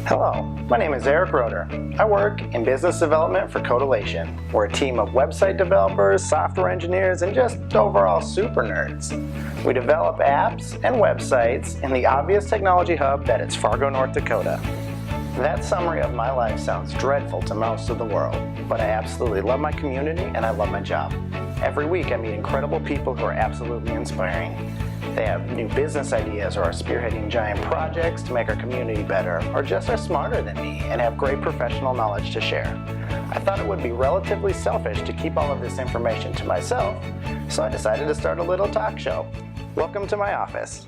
Hello, my name is Eric Roeder. I work in business development for Codilation. We're a team of website developers, software engineers, and just overall super nerds. We develop apps and websites in the obvious technology hub that is Fargo, North Dakota. That summary of my life sounds dreadful to most of the world, but I absolutely love my community and I love my job. Every week I meet incredible people who are absolutely inspiring. They have new business ideas or are spearheading giant projects to make our community better, or just are smarter than me and have great professional knowledge to share. I thought it would be relatively selfish to keep all of this information to myself, so I decided to start a little talk show. Welcome to my office.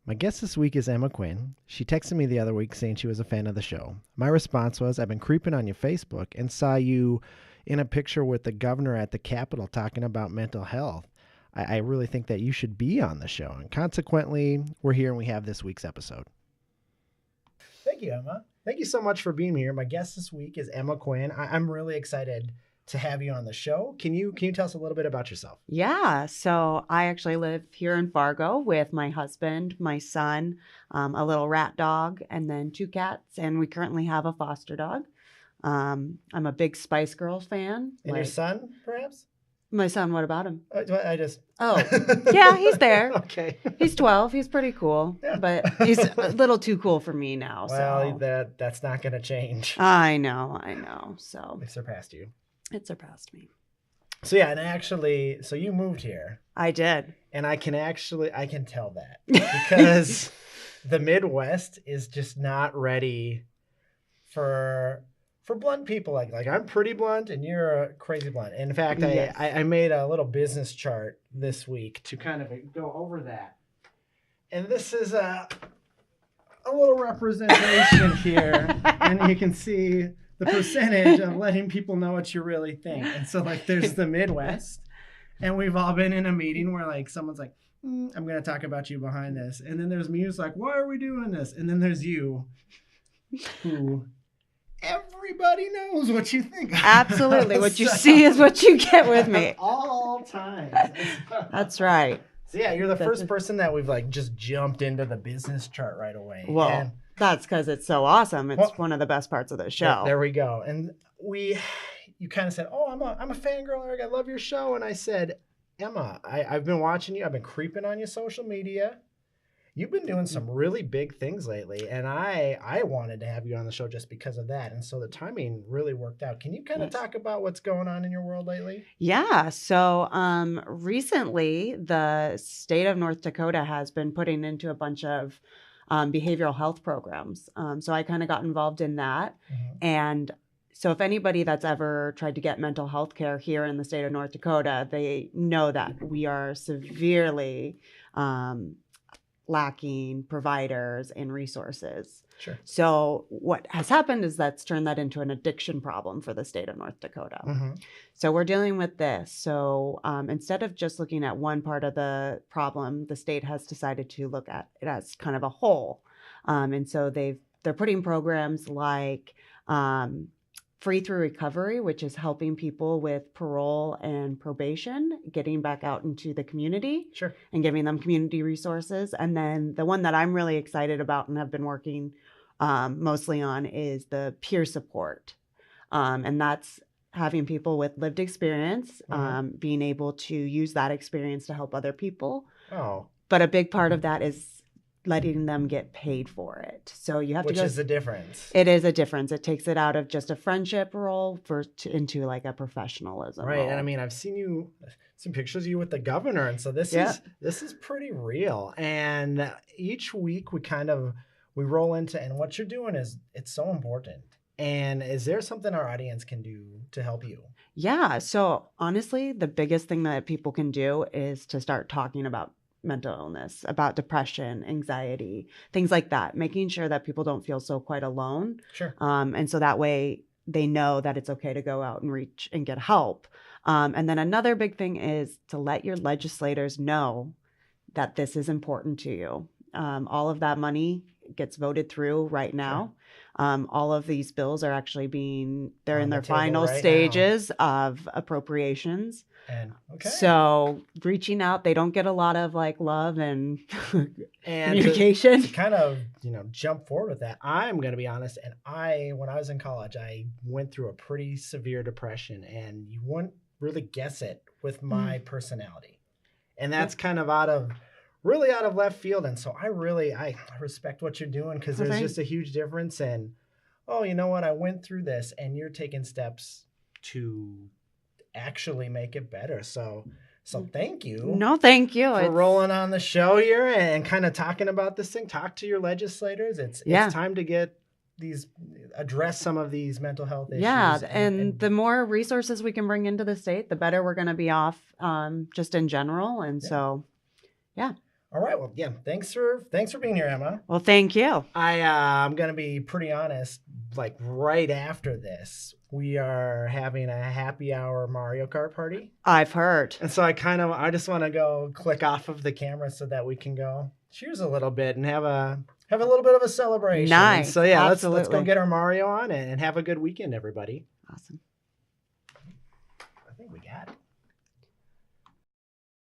My guest this week is Emma Quinn. She texted me the other week saying she was a fan of the show. My response was, I've been creeping on your Facebook and saw you in a picture with the governor at the Capitol talking about mental health. I really think that you should be on the show. And consequently, we're here and we have this week's episode. Thank you, Emma. Thank you so much for being here. My guest this week is Emma Quinn. I'm really excited to have you on the show. Can you tell us a little bit about yourself? Yeah, so I actually live here in Fargo with my husband, my son, a little rat dog, and then 2 cats. And we currently have a foster dog. I'm a big Spice Girls fan. And your son, perhaps? My son, what about him? Oh, yeah, he's there. Okay. He's 12. He's pretty cool, but he's a little too cool for me now. Well, so. that's not going to change. I know. So They surpassed you. it surpassed me. So yeah, and actually, so you moved here. I did. And I can tell that because the Midwest is just not ready for blunt people like I'm pretty blunt and you're a crazy blunt. In fact, Yes. I made a little business chart this week to kind of go over that. And this is a little representation here. And you can see the percentage of letting people know what you really think. And so there's the Midwest. And we've all been in a meeting where someone's like, I'm going to talk about you behind this. And then there's me who's like, why are we doing this? And then there's you who... Everybody knows what you think. Absolutely. What you see is what you get with me. At all times. That's right. So yeah, you're the first person that we've just jumped into the business chart right away. Well, and that's because it's so awesome. It's one of the best parts of the show. There we go. And you kind of said, oh, I'm a fangirl, Eric. I love your show. And I said, Emma, I've been watching you. I've been creeping on your social media. You've been doing some really big things lately, and I wanted to have you on the show just because of that. And so the timing really worked out. Can you kind of talk about what's going on in your world lately? Yeah. So recently, the state of North Dakota has been putting into a bunch of behavioral health programs. So I kind of got involved in that. Mm-hmm. And so if anybody that's ever tried to get mental health care here in the state of North Dakota, they know that we are severely lacking providers and resources. Sure. So what has happened is that's turned that into an addiction problem for the state of North Dakota. Mm-hmm. So we're dealing with this. So instead of just looking at one part of the problem, the state has decided to look at it as kind of a whole. And so they're putting programs like Free Through Recovery, which is helping people with parole and probation, getting back out into the community. Sure. And giving them community resources. And then the one that I'm really excited about and have been working mostly on is the peer support. And that's having people with lived experience, being able to use that experience to help other people. Oh. But a big part of that is letting them get paid for it. So you have Which to is the difference. It is a difference. It takes it out of just a friendship role into a professionalism right. role. And I mean, I've seen pictures of you with the governor. And so this is pretty real. And each week we roll into, and what you're doing it's so important. And is there something our audience can do to help you? Yeah. So honestly, the biggest thing that people can do is to start talking about mental illness, about depression, anxiety, things like that, making sure that people don't feel so quite alone. Sure. And so that way they know that it's okay to go out and reach and get help. And then another big thing is to let your legislators know that this is important to you. All of that money gets voted through right now. All of these bills are actually they're On in the their table final right now. stages of appropriations. And So reaching out, they don't get a lot of like love and, and communication. to kind of, jump forward with that, I'm going to be honest. And when I was in college, I went through a pretty severe depression, and you wouldn't really guess it with my personality. And that's kind of out of left field. And so I respect what you're doing, because there's just a huge difference. And, oh, you know what? I went through this, and you're taking steps to actually make it better. So thank you. No, thank you. For rolling on the show here and kind of talking about this thing. Talk to your legislators. It's time to address some of these mental health issues. Yeah, and the more resources we can bring into the state, the better we're going to be off, just in general. And so, yeah. All right. Well, yeah. Thanks for being here, Emma. Well, thank you. I'm going to be pretty honest. Like right after this, we are having a happy hour Mario Kart party. I've heard. And so I just want to go click off of the camera so that we can go cheers a little bit and have a little bit of a celebration. Nice. And so yeah, let's Absolutely. go get our Mario on and have a good weekend, everybody. Awesome. I think we got it.